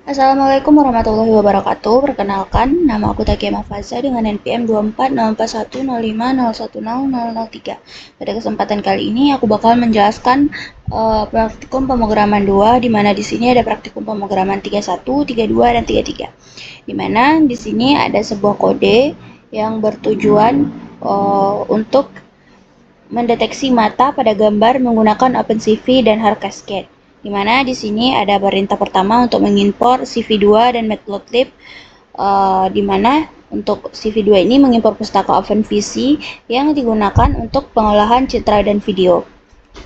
Assalamualaikum warahmatullahi wabarakatuh. Perkenalkan, nama aku Takia Mafaza dengan NPM 240410501003. Pada kesempatan kali ini aku bakal menjelaskan praktikum pemrograman 2, di mana di sini ada praktikum pemrograman 31, 32, dan 33. Di mana di sini ada sebuah kode yang bertujuan untuk mendeteksi mata pada gambar menggunakan OpenCV dan Cascade. Di mana di sini ada perintah pertama untuk mengimpor CV2 dan Matplotlib, di mana untuk CV2 ini mengimpor pustaka OpenVC yang digunakan untuk pengolahan citra dan video.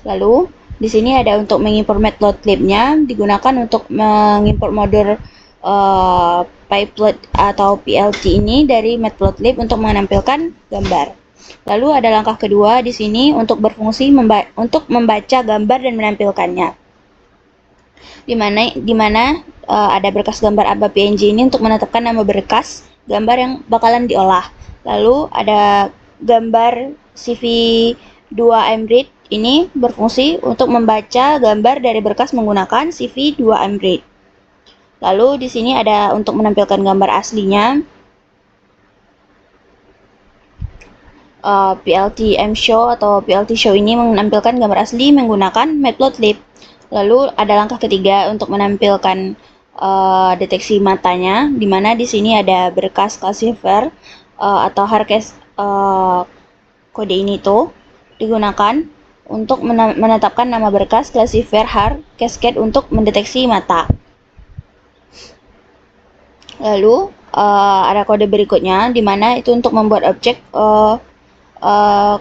Lalu di sini ada untuk mengimpor Matplotlib-nya digunakan untuk mengimpor modul Pyplot atau PLT ini dari Matplotlib untuk menampilkan gambar. Lalu ada langkah kedua di sini untuk berfungsi untuk membaca gambar dan menampilkannya. Di mana ada berkas gambar ABA PNG ini untuk menetapkan nama berkas gambar yang bakalan diolah. Lalu ada gambar CV2 mRead ini berfungsi untuk membaca gambar dari berkas menggunakan CV2 mRead. Lalu di sini ada untuk menampilkan gambar aslinya. PLT mShow atau PLT Show ini menampilkan gambar asli menggunakan Matplotlib. Lalu ada langkah ketiga untuk menampilkan deteksi matanya, di mana di sini ada berkas classifier atau kode ini tuh digunakan untuk menetapkan nama berkas classifier Cascade untuk mendeteksi mata. Lalu ada kode berikutnya, di mana itu untuk membuat objek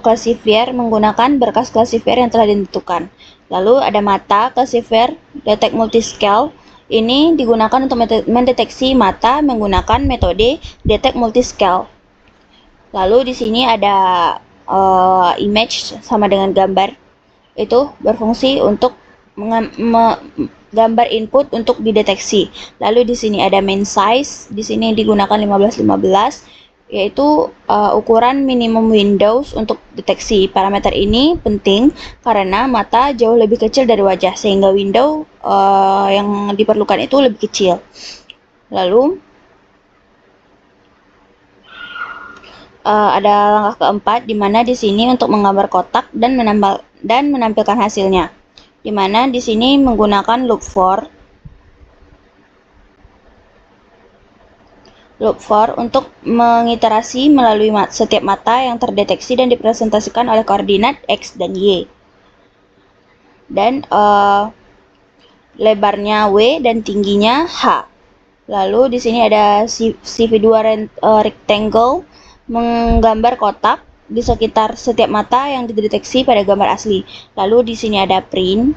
classifier menggunakan berkas classifier yang telah ditentukan. Lalu ada mata classifier detect multiscale. Ini digunakan untuk mendeteksi mata menggunakan metode detect multiscale. Lalu di sini ada image sama dengan gambar. Itu berfungsi untuk gambar input untuk dideteksi. Lalu di sini ada main size, di sini digunakan 15:15, yaitu ukuran minimum windows untuk deteksi. Parameter ini penting karena mata jauh lebih kecil dari wajah, sehingga window yang diperlukan itu lebih kecil. Lalu ada langkah keempat, di mana di sini untuk menggambar kotak dan menampilkan hasilnya, di mana di sini menggunakan loop for untuk mengiterasi melalui setiap mata yang terdeteksi dan dipresentasikan oleh koordinat X dan Y. Dan lebarnya W dan tingginya H. Lalu di sini ada CV2 rectangle menggambar kotak di sekitar setiap mata yang dideteksi pada gambar asli. Lalu di sini ada print.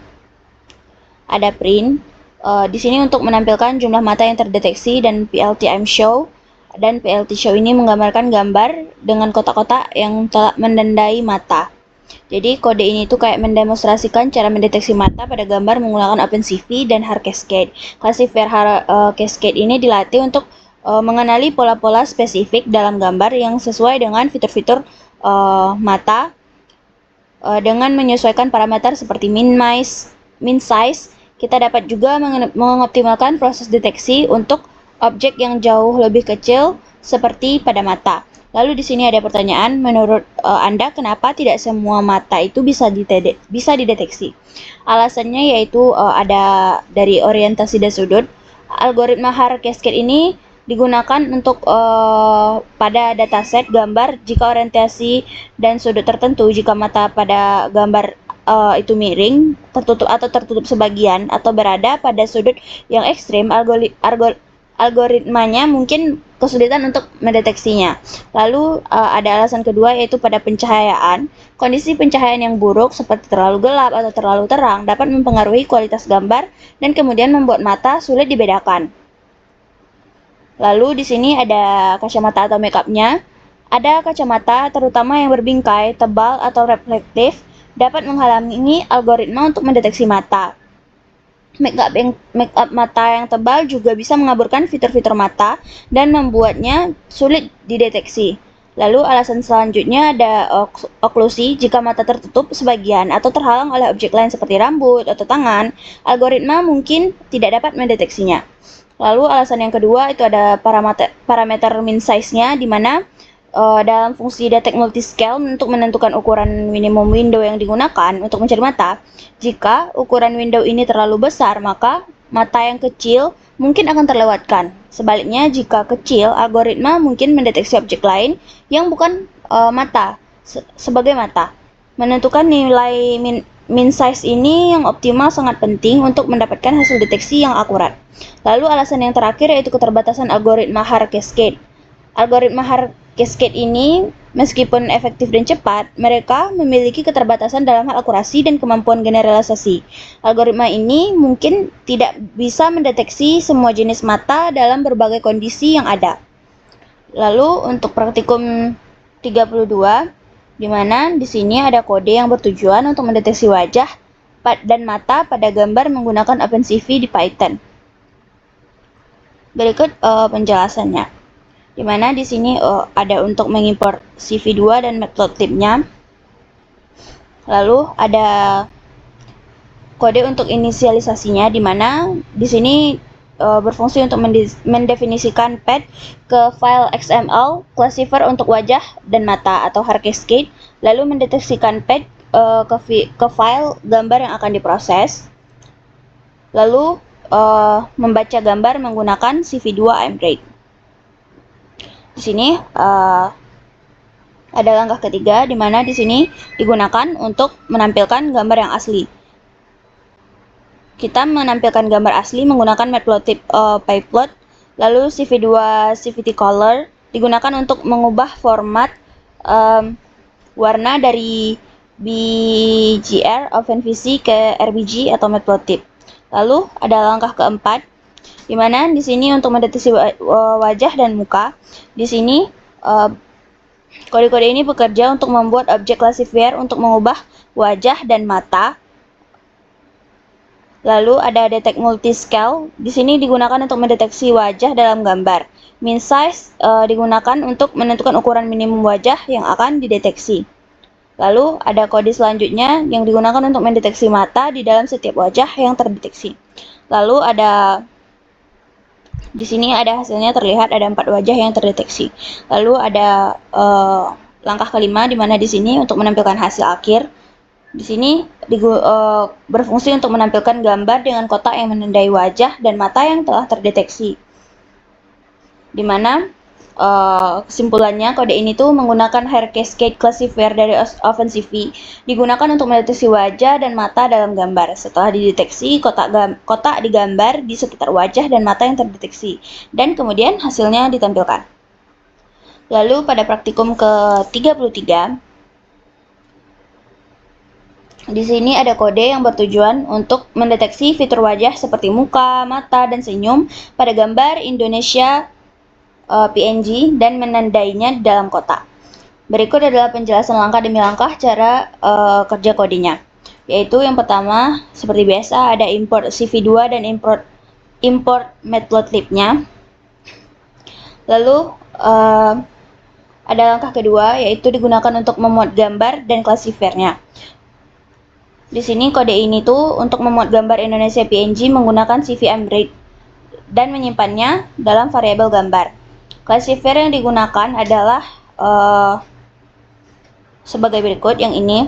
Di sini untuk menampilkan jumlah mata yang terdeteksi, dan PLT mShow. Dan PLT Show ini menggambarkan gambar dengan kotak-kotak yang telah menandai mata. Jadi kode ini tuh kayak mendemonstrasikan cara mendeteksi mata pada gambar menggunakan OpenCV dan Cascade. Classifier Cascade ini dilatih untuk mengenali pola-pola spesifik dalam gambar yang sesuai dengan fitur-fitur mata dengan menyesuaikan parameter seperti min size. Kita dapat juga mengoptimalkan proses deteksi untuk objek yang jauh lebih kecil seperti pada mata. Lalu di sini ada pertanyaan, menurut Anda kenapa tidak semua mata itu bisa dideteksi? Alasannya yaitu ada dari orientasi dan sudut. Algoritma Cascade ini digunakan untuk pada dataset gambar jika orientasi dan sudut tertentu. Jika mata pada gambar itu miring, tertutup sebagian, atau berada pada sudut yang ekstrim, algoritmanya mungkin kesulitan untuk mendeteksinya. Lalu ada alasan kedua, yaitu pada pencahayaan. Kondisi pencahayaan yang buruk seperti terlalu gelap atau terlalu terang dapat mempengaruhi kualitas gambar dan kemudian membuat mata sulit dibedakan. Lalu di sini ada kacamata atau make-up-nya. Ada kacamata terutama yang berbingkai, tebal, atau reflektif dapat menghalangi algoritma untuk mendeteksi mata. Make-up mata yang tebal juga bisa mengaburkan fitur-fitur mata dan membuatnya sulit dideteksi. Lalu alasan selanjutnya ada oklusi. Jika mata tertutup sebagian atau terhalang oleh objek lain seperti rambut atau tangan, algoritma mungkin tidak dapat mendeteksinya. Lalu alasan yang kedua itu ada parameter min size-nya, di mana dalam fungsi detect multiscale untuk menentukan ukuran minimum window yang digunakan untuk mencari mata. Jika ukuran window ini terlalu besar, maka mata yang kecil mungkin akan terlewatkan. Sebaliknya, jika kecil, algoritma mungkin mendeteksi objek lain yang bukan mata sebagai mata. Menentukan nilai min size ini yang optimal sangat penting untuk mendapatkan hasil deteksi yang akurat. Lalu alasan yang terakhir yaitu keterbatasan algoritma Haar Cascade. Algoritma Haar Cascade ini, meskipun efektif dan cepat, mereka memiliki keterbatasan dalam hal akurasi dan kemampuan generalisasi. Algoritma ini mungkin tidak bisa mendeteksi semua jenis mata dalam berbagai kondisi yang ada. Lalu untuk praktikum 32, di mana di sini ada kode yang bertujuan untuk mendeteksi wajah dan mata pada gambar menggunakan OpenCV di Python. Berikut penjelasannya. Di mana di sini ada untuk mengimport CV2 dan matplotlib-nya. Lalu ada kode untuk inisialisasinya, di mana di sini berfungsi untuk mendefinisikan path ke file XML classifier untuk wajah dan mata atau Haar Cascade, lalu mendeteksikan path ke file gambar yang akan diproses, lalu membaca gambar menggunakan CV2 ImRate. Di sini ada langkah ketiga, di mana di sini digunakan untuk menampilkan gambar yang asli. Kita menampilkan gambar asli menggunakan matplotlib pyplot, lalu CV2 CVT color digunakan untuk mengubah format warna dari BGR OpenVC ke RBG atau matplotlib. Lalu ada langkah keempat, di mana di sini untuk mendeteksi wajah dan muka. Di sini kode-kode ini bekerja untuk membuat objek classifier untuk mengubah wajah dan mata. Lalu ada detect multiscale. Di sini digunakan untuk mendeteksi wajah dalam gambar. Min size digunakan untuk menentukan ukuran minimum wajah yang akan dideteksi. Lalu ada kode selanjutnya yang digunakan untuk mendeteksi mata di dalam setiap wajah yang terdeteksi. Lalu di sini ada hasilnya terlihat ada 4 wajah yang terdeteksi. Lalu ada langkah kelima, di mana di sini untuk menampilkan hasil akhir. Di sini berfungsi untuk menampilkan gambar dengan kotak yang menandai wajah dan mata yang telah terdeteksi. Di mana kesimpulannya kode ini tuh menggunakan Haar Cascade classifier dari OpenCV digunakan untuk mendeteksi wajah dan mata dalam gambar. Setelah dideteksi, kotak digambar di sekitar wajah dan mata yang terdeteksi, dan kemudian hasilnya ditampilkan. Lalu pada praktikum ke-33, di sini ada kode yang bertujuan untuk mendeteksi fitur wajah seperti muka, mata, dan senyum pada gambar Indonesia PNG dan menandainya di dalam kotak. Berikut adalah penjelasan langkah demi langkah cara kerja kodenya. Yaitu yang pertama, seperti biasa ada import CV2 dan import matplotlib-nya. Lalu ada langkah kedua, yaitu digunakan untuk memuat gambar dan classifiernya. Di sini kode ini tuh untuk memuat gambar Indonesia PNG menggunakan CV ImRead dan menyimpannya dalam variabel gambar. Classifier yang digunakan adalah sebagai berikut, yang ini.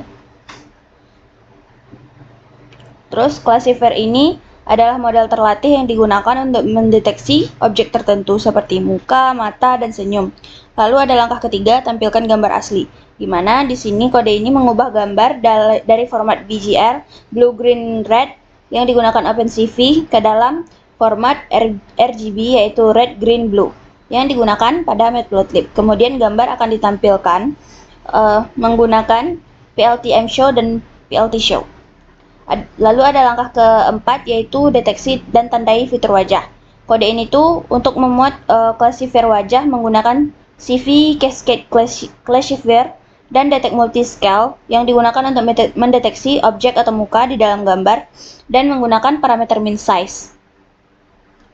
Terus classifier ini adalah model terlatih yang digunakan untuk mendeteksi objek tertentu seperti muka, mata, dan senyum. Lalu ada langkah ketiga, tampilkan gambar asli, di mana di sini kode ini mengubah gambar dari format BGR blue green red yang digunakan OpenCV ke dalam format RGB yaitu red green blue yang digunakan pada matplotlib. Kemudian gambar akan ditampilkan menggunakan PLT-MShow dan PLT-Show. Lalu ada langkah keempat, yaitu deteksi dan tandai fitur wajah. Kode ini tuh untuk memuat classifier wajah menggunakan CV Cascade Classifier dan detect multiscale yang digunakan untuk mendeteksi objek atau muka di dalam gambar dan menggunakan parameter min size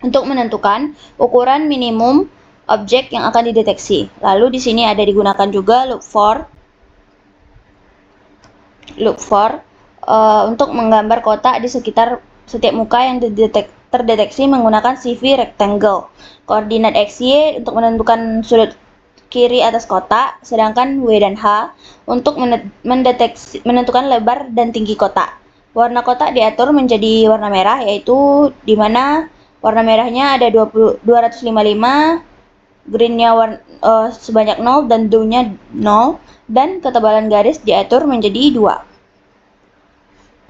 untuk menentukan ukuran minimum objek yang akan dideteksi. Lalu di sini ada digunakan juga loop for untuk menggambar kotak di sekitar setiap muka yang terdeteksi menggunakan CV rectangle. Koordinat X, Y untuk menentukan sudut kiri atas kotak, sedangkan W dan H untuk menentukan lebar dan tinggi kotak. Warna kotak diatur menjadi warna merah, yaitu di mana warna merahnya ada 255, greennya sebanyak 0 dan blue-nya 0, dan ketebalan garis diatur menjadi 2.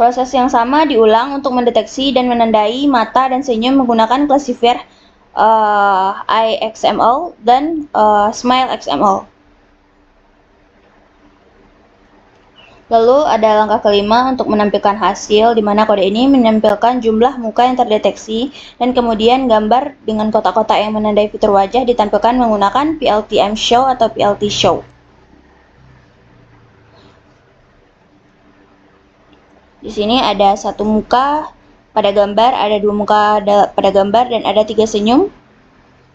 Proses yang sama diulang untuk mendeteksi dan menandai mata dan senyum menggunakan klasifier IXML dan Smile XML. Lalu ada langkah kelima untuk menampilkan hasil, di mana kode ini menampilkan jumlah muka yang terdeteksi dan kemudian gambar dengan kotak-kotak yang menandai fitur wajah ditampilkan menggunakan PLT Show atau PLT Show. Di sini ada satu muka pada gambar, ada dua muka pada gambar, dan ada 3 senyum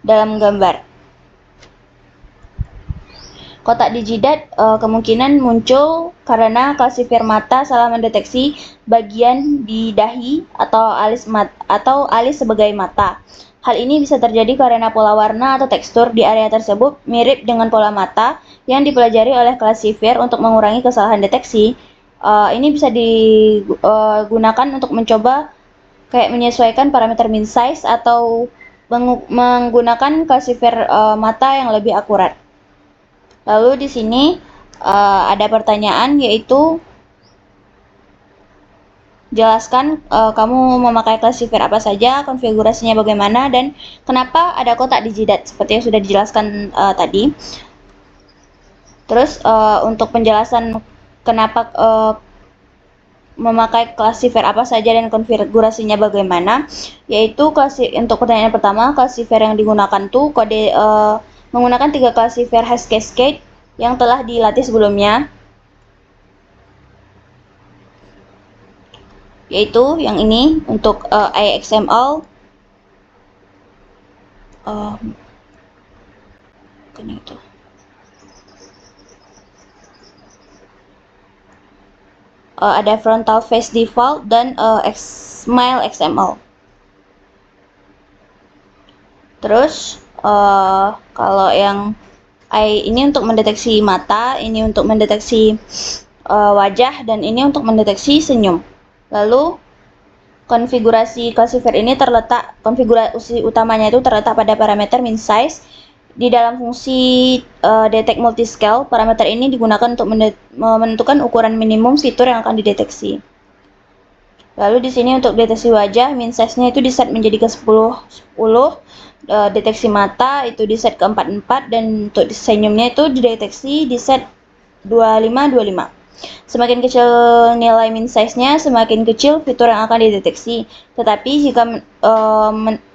dalam gambar. Kotak dijidat kemungkinan muncul karena klasifier mata salah mendeteksi bagian di dahi atau alis sebagai mata. Hal ini bisa terjadi karena pola warna atau tekstur di area tersebut mirip dengan pola mata yang dipelajari oleh klasifier untuk mengurangi kesalahan deteksi. Ini bisa digunakan untuk mencoba kayak menyesuaikan parameter min size atau menggunakan klasifier mata yang lebih akurat. Lalu di sini ada pertanyaan, yaitu jelaskan kamu memakai klasifier apa saja, konfigurasinya bagaimana, dan kenapa ada kotak dijidat seperti yang sudah dijelaskan tadi. Terus untuk penjelasan kenapa memakai klasifier apa saja dan konfigurasinya bagaimana, yaitu untuk pertanyaan pertama, klasifier yang digunakan tuh kode menggunakan 3 klasifier hash cascade yang telah dilatih sebelumnya, yaitu yang ini untuk IXML, ada frontal face default dan Smile XML. Terus kalau yang ini untuk mendeteksi mata, ini untuk mendeteksi wajah, dan ini untuk mendeteksi senyum. Lalu konfigurasi klasifier ini konfigurasi utamanya itu terletak pada parameter min size. Di dalam fungsi detect multiscale, parameter ini digunakan untuk menentukan ukuran minimum fitur yang akan dideteksi. Lalu di sini untuk deteksi wajah, min size-nya itu diset menjadi ke 10, deteksi mata itu diset ke 44, dan untuk senyumnya itu dideteksi diset 25. Semakin kecil nilai min size-nya, semakin kecil fitur yang akan dideteksi. Tetapi jika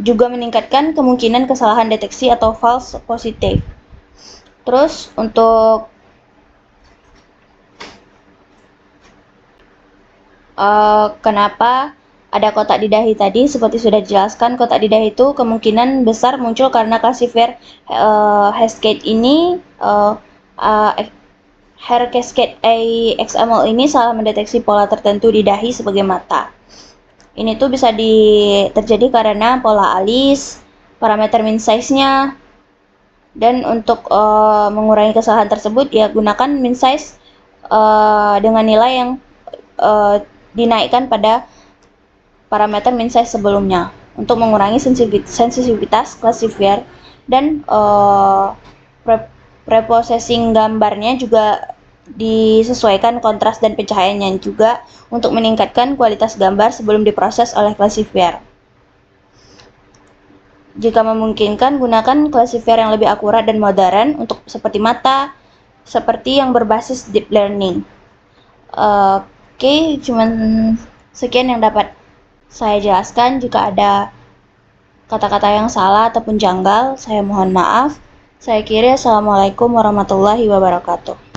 juga meningkatkan kemungkinan kesalahan deteksi atau false positive. Terus untuk kenapa ada kotak di dahi tadi, seperti sudah dijelaskan, kotak di dahi itu kemungkinan besar muncul karena klasifier hash cascade ini hair cascade XML ini salah mendeteksi pola tertentu di dahi sebagai mata. Ini tuh bisa terjadi karena pola alis, parameter min size-nya, dan untuk mengurangi kesalahan tersebut, ya gunakan min size dengan nilai yang dinaikkan pada parameter min size sebelumnya untuk mengurangi sensitivitas klasifier, dan preprocessing gambarnya juga disesuaikan kontras dan pencahayaannya juga untuk meningkatkan kualitas gambar sebelum diproses oleh klasifier. Jika memungkinkan, gunakan klasifier yang lebih akurat dan modern untuk seperti mata, seperti yang berbasis deep learning. Oke, cuman sekian yang dapat saya jelaskan. Jika ada kata-kata yang salah ataupun janggal, saya mohon maaf. Saya kira assalamualaikum warahmatullahi wabarakatuh.